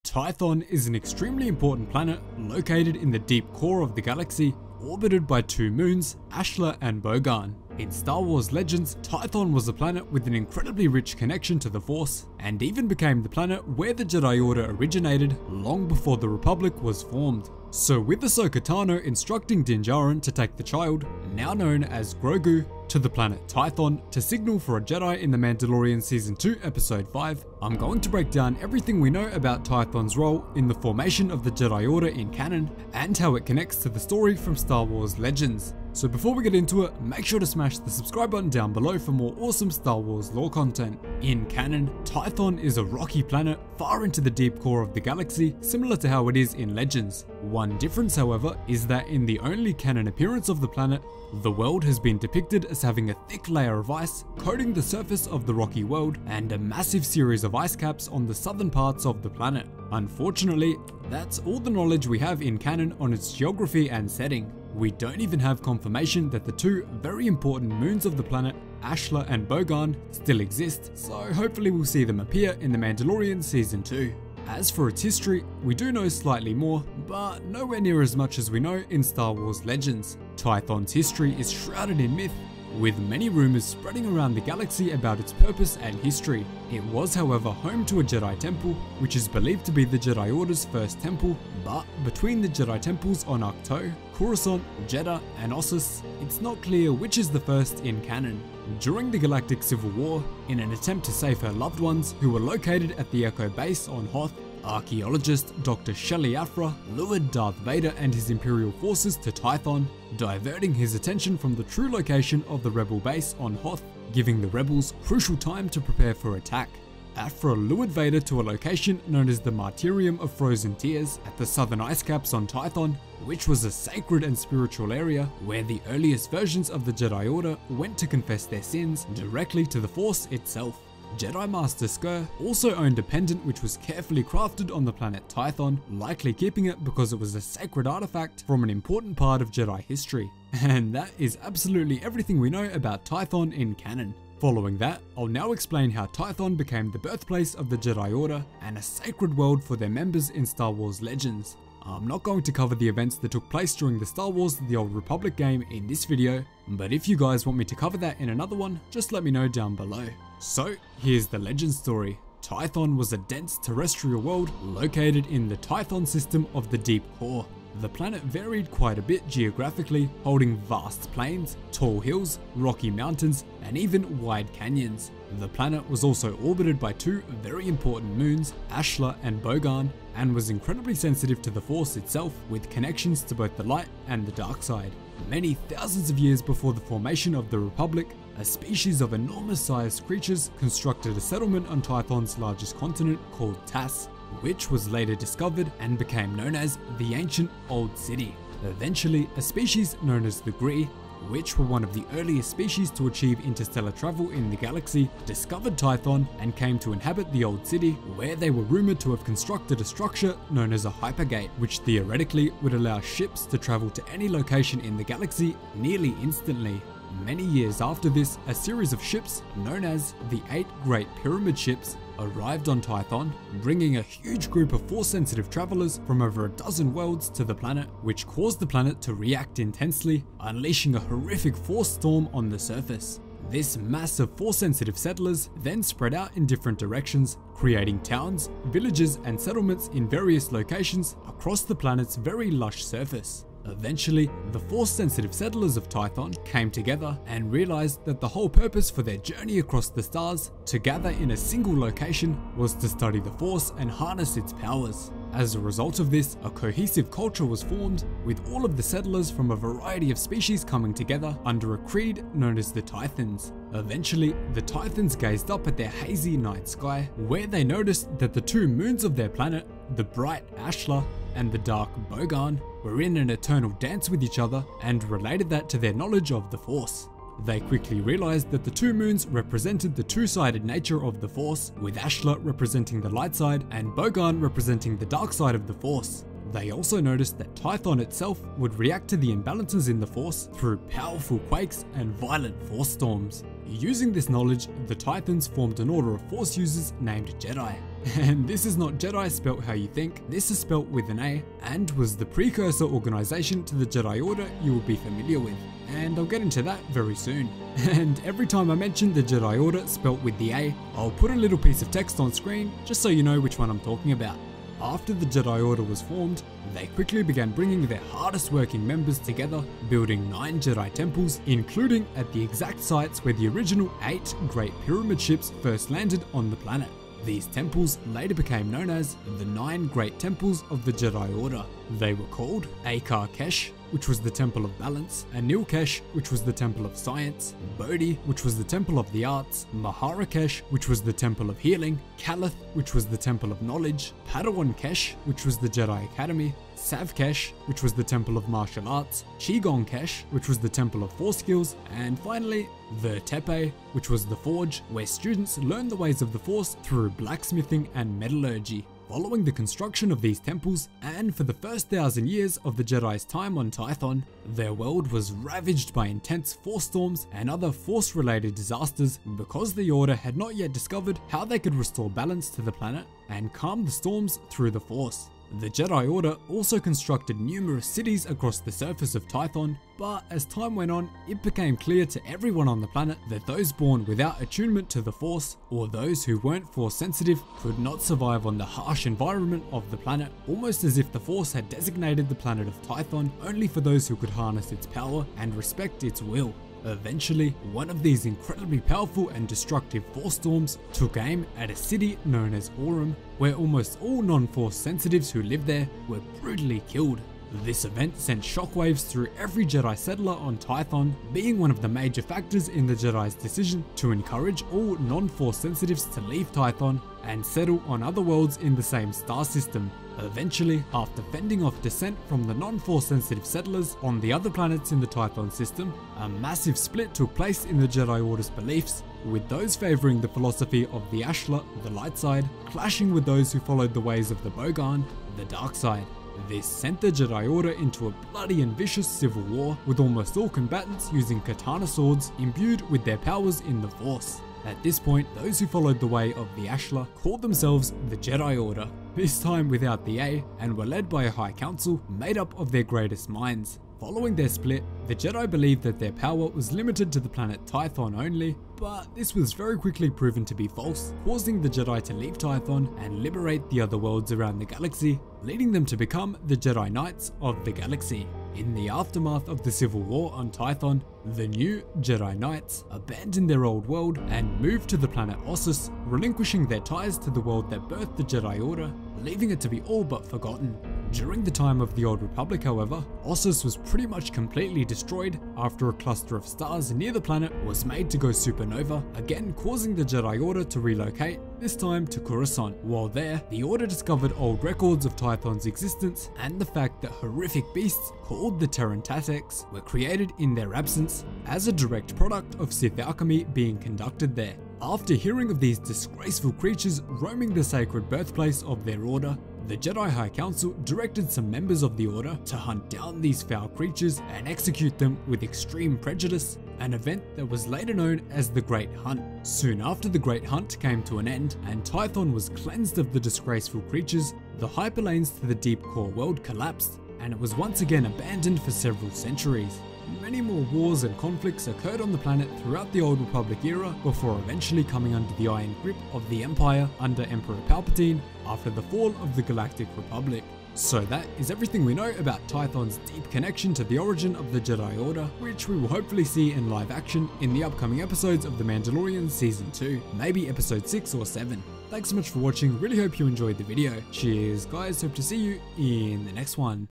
Tython is an extremely important planet located in the deep core of the galaxy, orbited by two moons, Ashla and Bogan. In Star Wars Legends, Tython was a planet with an incredibly rich connection to the Force, and even became the planet where the Jedi Order originated long before the Republic was formed. So with Ahsoka Tano instructing Din Djarin to take the child, now known as Grogu, to the planet Tython to signal for a Jedi in the Mandalorian Season 2 Episode 5, I'm going to break down everything we know about Tython's role in the formation of the Jedi Order in canon, and how it connects to the story from Star Wars Legends. So before we get into it, make sure to smash the subscribe button down below for more awesome Star Wars lore content. In canon, Tython is a rocky planet far into the deep core of the galaxy, similar to how it is in Legends. One difference, however, is that in the only canon appearance of the planet, the world has been depicted as having a thick layer of ice coating the surface of the rocky world and a massive series of ice caps on the southern parts of the planet. Unfortunately, that's all the knowledge we have in canon on its geography and setting. We don't even have confirmation that the two very important moons of the planet, Ashla and Bogan, still exist, so hopefully we'll see them appear in The Mandalorian Season 2. As for its history, we do know slightly more, but nowhere near as much as we know in Star Wars Legends. Tython's history is shrouded in myth, with many rumors spreading around the galaxy about its purpose and history. It was, however, home to a Jedi temple, which is believed to be the Jedi Order's first temple, but between the Jedi temples on Ahsoka, Coruscant, Jeddah, and Ossus, it's not clear which is the first in canon. During the Galactic Civil War, in an attempt to save her loved ones who were located at the Echo base on Hoth, archaeologist Dr. Shelley Afra lured Darth Vader and his Imperial forces to Tython, diverting his attention from the true location of the rebel base on Hoth, giving the rebels crucial time to prepare for attack. Afra lured Vader to a location known as the Martyrium of Frozen Tears at the southern ice caps on Tython, which was a sacred and spiritual area where the earliest versions of the Jedi Order went to confess their sins directly to the Force itself. Jedi Master Skur also owned a pendant which was carefully crafted on the planet Tython, likely keeping it because it was a sacred artifact from an important part of Jedi history. And that is absolutely everything we know about Tython in canon. Following that, I'll now explain how Tython became the birthplace of the Jedi Order and a sacred world for their members in Star Wars Legends. I'm not going to cover the events that took place during the Star Wars The Old Republic game in this video, but if you guys want me to cover that in another one, just let me know down below. So, here's the legend story. Tython was a dense terrestrial world located in the Tython system of the deep core. The planet varied quite a bit geographically, holding vast plains, tall hills, rocky mountains, and even wide canyons. The planet was also orbited by two very important moons, Ashla and Bogan, and was incredibly sensitive to the Force itself, with connections to both the light and the dark side. Many thousands of years before the formation of the Republic, a species of enormous-sized creatures constructed a settlement on Tython's largest continent called Tas, which was later discovered and became known as the Ancient Old City. Eventually, a species known as the Gree, which were one of the earliest species to achieve interstellar travel in the galaxy, discovered Tython and came to inhabit the Old City, where they were rumored to have constructed a structure known as a hypergate, which theoretically would allow ships to travel to any location in the galaxy nearly instantly. Many years after this, a series of ships, known as the 8 Great Pyramid Ships, arrived on Tython, bringing a huge group of Force-sensitive travelers from over a dozen worlds to the planet, which caused the planet to react intensely, unleashing a horrific Force storm on the surface. This mass of Force-sensitive settlers then spread out in different directions, creating towns, villages, and settlements in various locations across the planet's very lush surface. Eventually, the Force-sensitive settlers of Tython came together and realized that the whole purpose for their journey across the stars, to gather in a single location, was to study the Force and harness its powers. As a result of this, a cohesive culture was formed, with all of the settlers from a variety of species coming together under a creed known as the Tythons. Eventually, the Tythons gazed up at their hazy night sky, where they noticed that the two moons of their planet, the bright Ashla and the dark Bogan, were in an eternal dance with each other, and related that to their knowledge of the Force. They quickly realized that the two moons represented the two-sided nature of the Force, with Ashla representing the light side and Bogan representing the dark side of the Force. They also noticed that Tython itself would react to the imbalances in the Force through powerful quakes and violent Force storms. Using this knowledge, the Tythons formed an order of Force users named Jedi. And this is not Jedi spelt how you think, this is spelt with an A, and was the precursor organization to the Jedi Order you will be familiar with. And I'll get into that very soon. And every time I mention the Jedi Order spelt with the A, I'll put a little piece of text on screen just so you know which one I'm talking about. After the Jedi Order was formed, they quickly began bringing their hardest working members together, building 9 Jedi temples, including at the exact sites where the original 8 Great Pyramid ships first landed on the planet. These temples later became known as the 9 Great Temples of the Jedi Order. They were called Akar Kesh, which was the Temple of Balance, Anil Kesh, which was the Temple of Science, Bodhi, which was the Temple of the Arts, Mahara Kesh, which was the Temple of Healing, Kalith, which was the Temple of Knowledge, Padawan Kesh, which was the Jedi Academy, Sav Kesh, which was the Temple of Martial Arts, Qigong Kesh, which was the Temple of Force Skills, and finally, the Tepe, which was the Forge, where students learned the ways of the Force through blacksmithing and metallurgy. Following the construction of these temples, and for the first 1,000 years of the Jedi's time on Tython, their world was ravaged by intense Force storms and other Force-related disasters because the Order had not yet discovered how they could restore balance to the planet and calm the storms through the Force. The Jedi Order also constructed numerous cities across the surface of Tython, but as time went on, it became clear to everyone on the planet that those born without attunement to the Force, or those who weren't Force sensitive, could not survive on the harsh environment of the planet, almost as if the Force had designated the planet of Tython only for those who could harness its power and respect its will. Eventually, one of these incredibly powerful and destructive Force storms took aim at a city known as Aurum, where almost all non-Force sensitives who lived there were brutally killed. This event sent shockwaves through every Jedi settler on Tython, being one of the major factors in the Jedi's decision to encourage all non-Force sensitives to leave Tython and settle on other worlds in the same star system. Eventually, after fending off dissent from the non-Force sensitive settlers on the other planets in the Tython system, a massive split took place in the Jedi Order's beliefs, with those favouring the philosophy of the Ashla, the light side, clashing with those who followed the ways of the Bogan, the dark side. This sent the Jedi Order into a bloody and vicious civil war, with almost all combatants using katana swords imbued with their powers in the Force. At this point, those who followed the way of the Ashla called themselves the Jedi Order, this time without the A, and were led by a High Council made up of their greatest minds. Following their split, the Jedi believed that their power was limited to the planet Tython only, but this was very quickly proven to be false, causing the Jedi to leave Tython and liberate the other worlds around the galaxy, leading them to become the Jedi Knights of the Galaxy. In the aftermath of the Civil War on Tython, the new Jedi Knights abandoned their old world and moved to the planet Ossus, relinquishing their ties to the world that birthed the Jedi Order, leaving it to be all but forgotten. During the time of the Old Republic, however, Ossus was pretty much completely destroyed after a cluster of stars near the planet was made to go supernova, again causing the Jedi Order to relocate, this time to Coruscant. While there, the Order discovered old records of Tython's existence and the fact that horrific beasts called the Terran Tateks were created in their absence as a direct product of Sith alchemy being conducted there. After hearing of these disgraceful creatures roaming the sacred birthplace of their order, the Jedi High Council directed some members of the Order to hunt down these foul creatures and execute them with extreme prejudice, an event that was later known as the Great Hunt. Soon after the Great Hunt came to an end and Tython was cleansed of the disgraceful creatures, the hyperlanes to the Deep Core world collapsed, and it was once again abandoned for several centuries. Many more wars and conflicts occurred on the planet throughout the Old Republic era before eventually coming under the iron grip of the Empire under Emperor Palpatine after the fall of the Galactic Republic. So that is everything we know about Tython's deep connection to the origin of the Jedi Order, which we will hopefully see in live action in the upcoming episodes of The Mandalorian Season 2, maybe episode 6 or 7. Thanks so much for watching, really hope you enjoyed the video. Cheers guys, hope to see you in the next one.